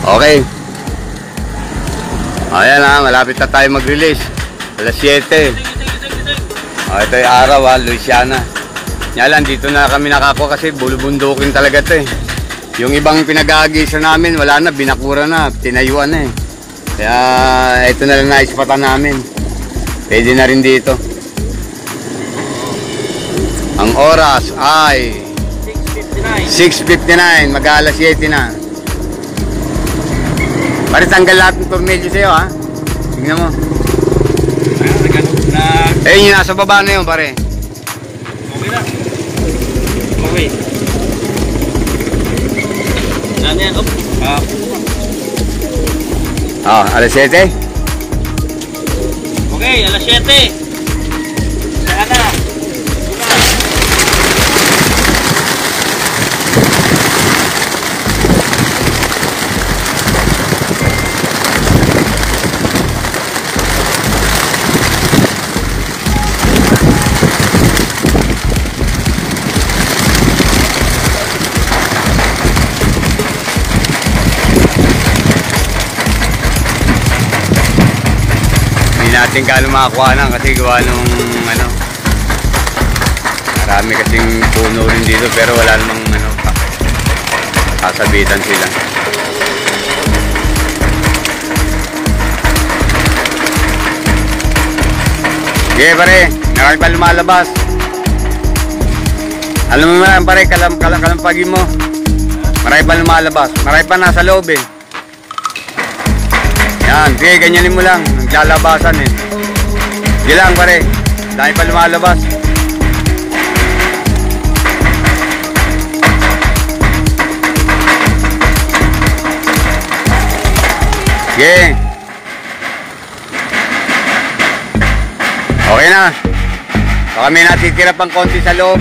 Okay. Ayan ha, malapit na tayo mag-release. Alas 7. Ito yung araw ha, Louisiana. Nga lang, dito na kami nakakuha kasi bulubundukin talaga ito eh. Yung ibang pinag-aagisa namin, wala na, binakura na, tinayuan na eh. Kaya ito na lang naispatan namin. Pwede na rin dito. Ang oras ay 6:59, mag-alas 7 na. Pare, tanggal lahat ng tornilyo sa'yo ha. Tingnan mo. Yung nasa baba na yun pare. Okay na. Okay. Ano yan? Alas 7. Okay, alas 7. Saan na? Natin kano makakuha na kasi gawa nung marami kasing puno rin dito pero wala namang kasabitan sila. Okay pare, marami pa lumalabas. Alam mo naman pare, kalampagin mo. Marami pa lumalabas, marami pa nasa loob eh. Yan, sige, ganyanin mo lang. Naglalabasan eh. Sige lang pare. Dahil pa lumalabas. Sige. Okay na. Baka may natitira pang konti sa loob.